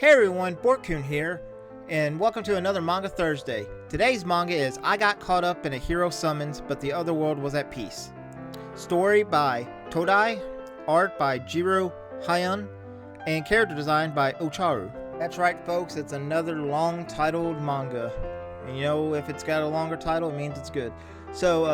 Hey everyone, Bort-kun here, and welcome to another Manga Thursday. Today's manga is I Got Caught Up in a Hero Summons, but the Other World Was at Peace. Story by Todai, art by Jiro Hyun, and character design by Ocharu. That's right folks, it's another long-titled manga. And you know, if it's got a longer title, it means it's good. So,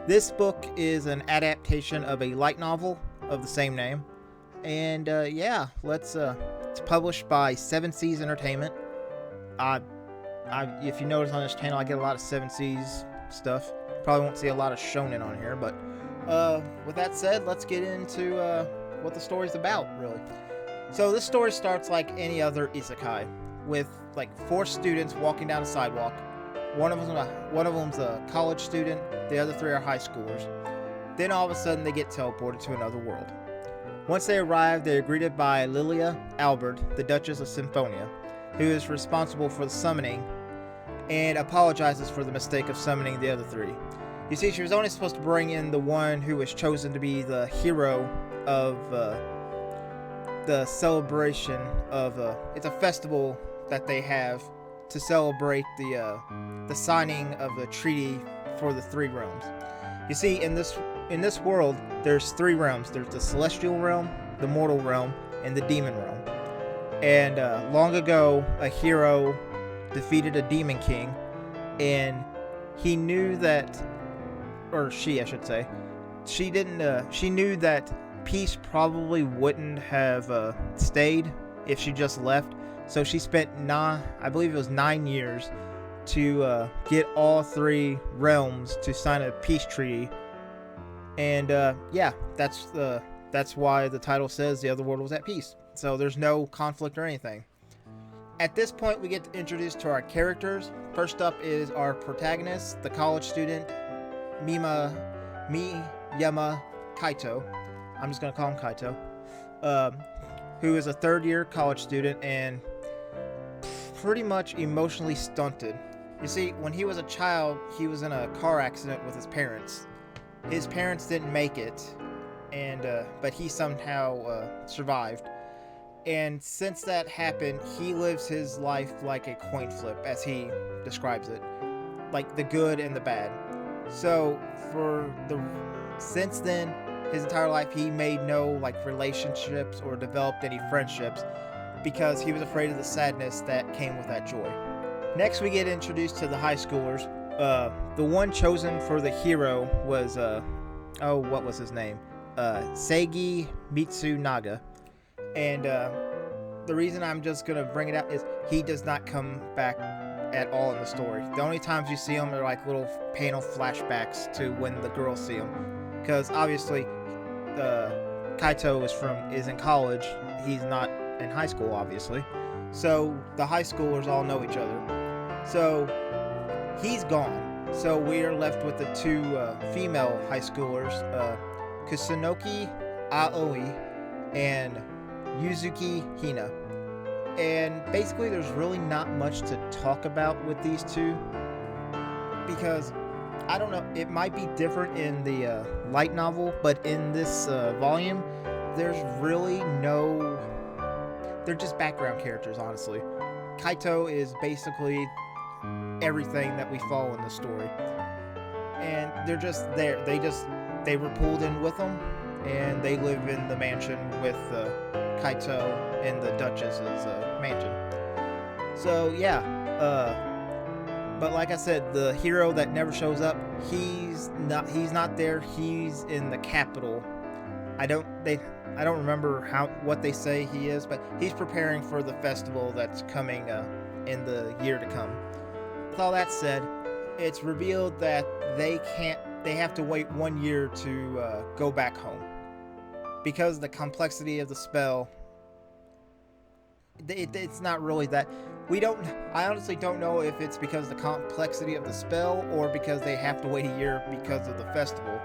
this book is an adaptation of a light novel of the same name. And, it's published by 7 Seas Entertainment. If you notice on this channel, I get a lot of 7 Seas stuff. Probably won't see a lot of shonen on here, but with that said, let's get into what the story's about, really. So this story starts like any other isekai, with like 4 students walking down a sidewalk. One of them's a college student. The other 3 are high schoolers. Then all of a sudden, they get teleported to another world. Once they arrive, they are greeted by Lilia Albert, the Duchess of Symphonia, who is responsible for the summoning, and apologizes for the mistake of summoning the other 3. You see, she was only supposed to bring in the one who was chosen to be the hero of the celebration of it's a festival that they have to celebrate the signing of the treaty for the 3 realms. You see, in this world, there's 3 realms. There's the celestial realm, the mortal realm, and the demon realm. And long ago, a hero defeated a demon king, and he knew that, or she, I should say, she knew that peace probably wouldn't have stayed if she just left. So she spent I believe it was 9 years to get all 3 realms to sign a peace treaty. And that's why the title says the other world was at peace. So there's no conflict or anything. At this point, we get introduced to our characters. First up is our protagonist, the college student Miyama Kaito. I'm just gonna call him Kaito, who is a 3rd-year college student and pretty much emotionally stunted. You see, when he was a child, he was in a car accident with his parents. His parents didn't make it, but he somehow survived. And since that happened, he lives his life like a coin flip, as he describes it, like the good and the bad. So since then, his entire life, he made no relationships or developed any friendships because he was afraid of the sadness that came with that joy. Next, we get introduced to the high schoolers. The one chosen for the hero was, what was his name? Seigi Mitsunaga. And the reason I'm just going to bring it up is he does not come back at all in the story. The only times you see him are like little panel flashbacks to when the girls see him. Because obviously, Kaito is in college. He's not in high school, obviously. So the high schoolers all know each other. So he's gone. So we are left with the 2 female high schoolers, Kusunoki Aoi and Yuzuki Hina. And basically there's really not much to talk about with these 2 because, I don't know, it might be different in the light novel, but in this volume, there's really they're just background characters, honestly. Kaito is basically everything that we follow in the story. And they're just there. They were pulled in with them, and they live in the mansion with Kaito in the Duchess's mansion. So yeah, but like I said, the hero that never shows up, he's not there. He's in the capital. I don't remember what they say he is, but he's preparing for the festival that's coming in the year to come. With all that said, it's revealed that they have to wait 1 year to go back home because the complexity of the spell. It's not really that. I honestly don't know if it's because of the complexity of the spell or because they have to wait a year because of the festival.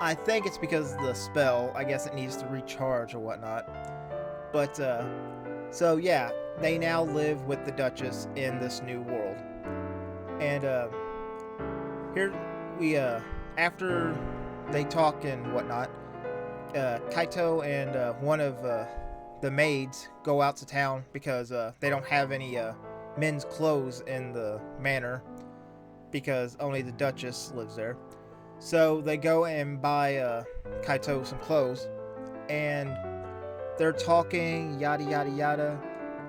I think it's because of the spell. I guess it needs to recharge or whatnot. But, so yeah, they now live with the Duchess in this new world. And, here we, after they talk and whatnot, Kaito and one of the maids go out to town because they don't have any men's clothes in the manor because only the Duchess lives there. So they go and buy Kaito some clothes, and they're talking yada yada yada.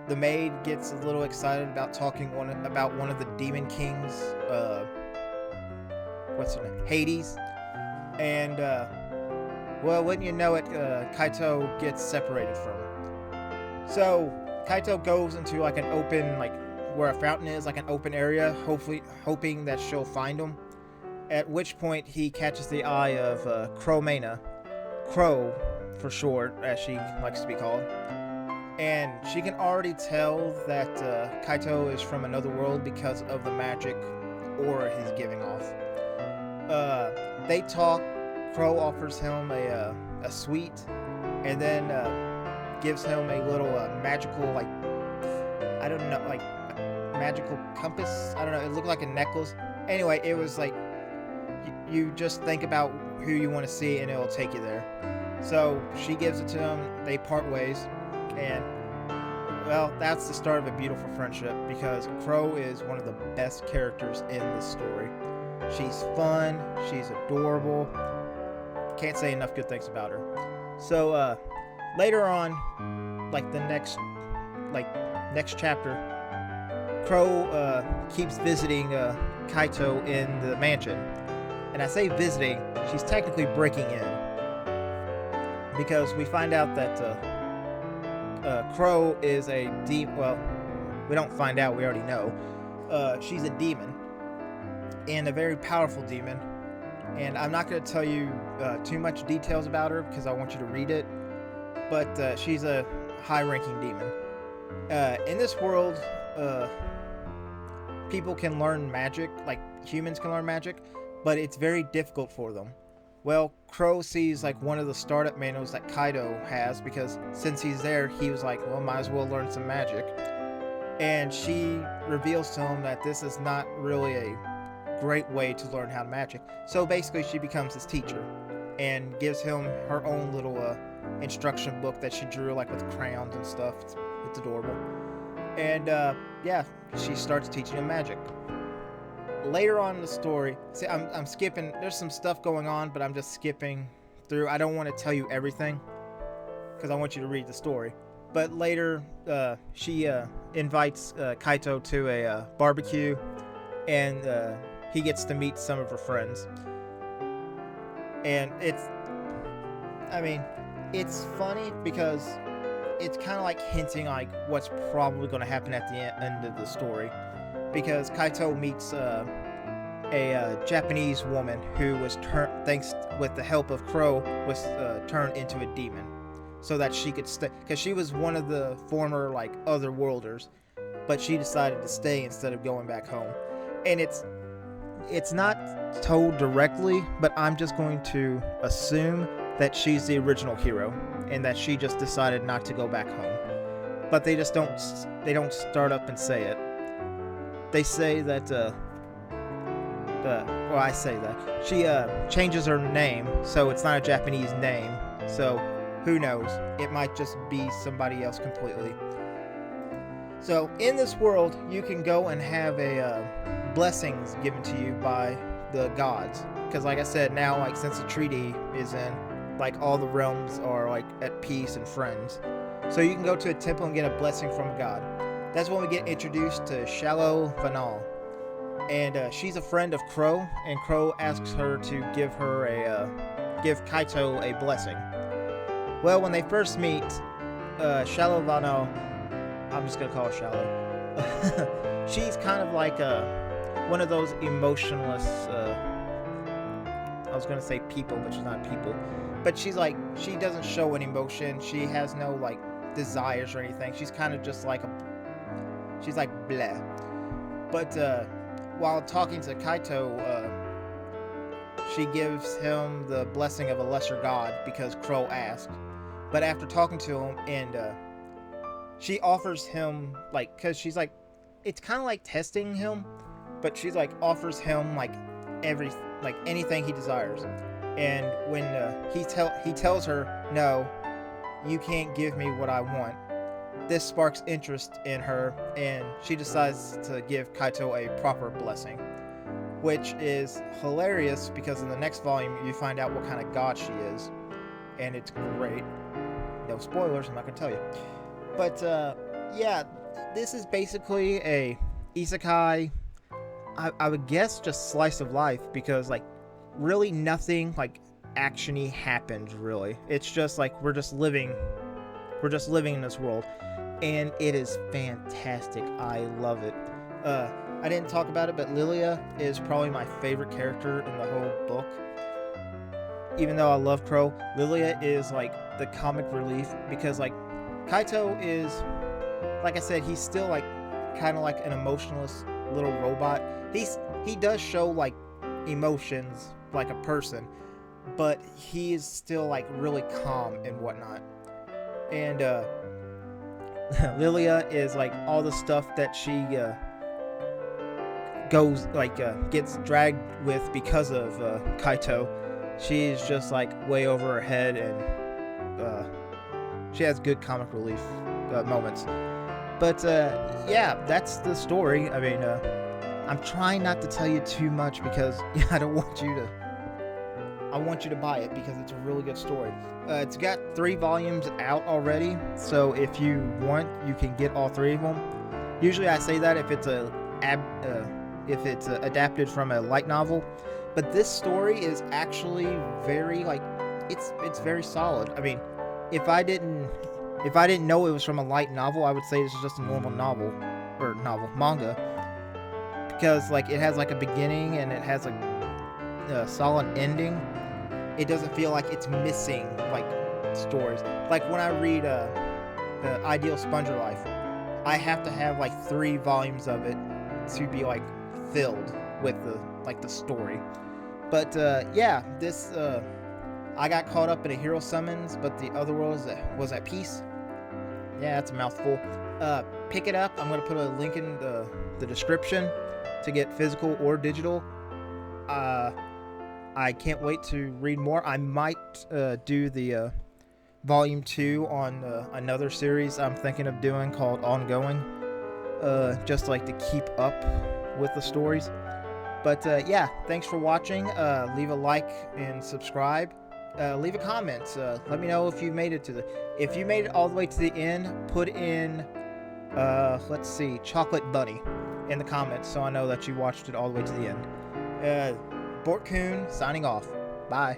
The maid gets a little excited about talking about one of the demon kings. What's her name? Hades. And well, wouldn't you know it, Kaito gets separated from her. So Kaito goes into like an open, like where a fountain is, like an open area, hoping that she'll find him. At which point he catches the eye of Crowmana, Crow for short, as she likes to be called. And she can already tell that Kaito is from another world because of the magic aura he's giving off. They talk. Crow offers him a sweet, and then gives him a little magical, like, I don't know, like magical compass. I don't know. It looked like a necklace. Anyway, it was like you just think about who you want to see, and it'll take you there. So she gives it to him. They part ways, and well, that's the start of a beautiful friendship because Crow is one of the best characters in this story. She's fun. She's adorable. Can't say enough good things about her. So later on, like the next chapter, Crow keeps visiting Kaito in the mansion. And I say visiting, she's technically breaking in. Because we find out that Crow is a demon. Well, we don't find out, we already know. She's a demon. And a very powerful demon. And I'm not going to tell you too much details about her because I want you to read it. But she's a high-ranking demon. In this world, people can learn magic, like humans can learn magic, but it's very difficult for them. Well, Crow sees like one of the startup manuals that Kaito has because since he's there, he was like, well, might as well learn some magic. And she reveals to him that this is not really a great way to learn how to magic. So basically she becomes his teacher and gives him her own little instruction book that she drew like with crayons and stuff. It's adorable. And yeah, she starts teaching him magic. Later on in the story, see, I'm skipping. There's some stuff going on, but I'm just skipping through. I don't want to tell you everything because I want you to read the story. But later, she invites Kaito to a barbecue, and he gets to meet some of her friends. And it's funny because it's kind of like hinting like what's probably going to happen at the end of the story. Because Kaito meets a Japanese woman who was thanks with the help of Crow, was turned into a demon, so that she could stay. Because she was one of the former like other worlders, but she decided to stay instead of going back home. And it's not told directly, but I'm just going to assume that she's the original hero, and that she just decided not to go back home. But they don't start up and say it. They say that, well, I say that. She changes her name, so it's not a Japanese name. So, who knows? It might just be somebody else completely. So, in this world, you can go and have blessings given to you by the gods. Because, like I said, now, like, since the treaty is in, like, all the realms are, like, at peace and friends. So, you can go to a temple and get a blessing from a god. That's when we get introduced to Shallow Vanal. And she's a friend of Crow, and Crow asks her to give Kaito a blessing. Well, when they first meet, Shallow Vanal, I'm just going to call her Shallow. She's kind of like one of those emotionless, I was going to say people, but she's not people. But she's like, she doesn't show any emotion. She has no like desires or anything. She's kind of just like she's like bleh. But while talking to Kaito, she gives him the blessing of a lesser god because Crow asked. But after talking to him, and she offers him, like, because she's like, it's kind of like testing him, but she's like offers him like anything he desires. And when he tells her, no, you can't give me what I want. This sparks interest in her, and she decides to give Kaito a proper blessing, which is hilarious because in the next volume you find out what kind of god she is, and it's great. No spoilers, I'm not gonna tell you. But yeah, this is basically a isekai. I would guess just slice of life, because like really nothing like actiony happens really. It's just like we're just living in this world, and it is fantastic. I love it. I didn't talk about it, but Lilia is probably my favorite character in the whole book. Even though I love Crow, Lilia is like the comic relief, because like Kaito is, like I said, he's still like kind of like an emotionless little robot. He does show like emotions like a person, but he is still like really calm and whatnot. And Lilia is like all the stuff that she gets dragged with because of Kaito. She's just like way over her head, and she has good comic relief moments. But yeah, that's the story. I mean, I'm trying not to tell you too much because I don't want you to. I want you to buy it because it's a really good story. It's got 3 volumes out already, so if you want, you can get all 3 of them. Usually, I say that if it's adapted from a light novel, but this story is actually very like it's very solid. I mean, if I didn't know it was from a light novel, I would say this is just a normal manga, because like it has like a beginning and it has a solid ending. It doesn't feel like it's missing like stories. Like when I read the Ideal Sponger Life, I have to have like 3 volumes of it to be like filled with the story. But yeah, this I got caught up in a hero summons, but the other world was at peace. Yeah, that's a mouthful. Pick it up. I'm gonna put a link in the description to get physical or digital. I can't wait to read more. I might do the volume 2 on another series I'm thinking of doing called Ongoing, just like to keep up with the stories. But yeah, thanks for watching. Leave a like and subscribe. Leave a comment. Let me know if you made it if you made it all the way to the end. Put in let's see, chocolate bunny in the comments so I know that you watched it all the way to the end. Bort-kun signing off. Bye.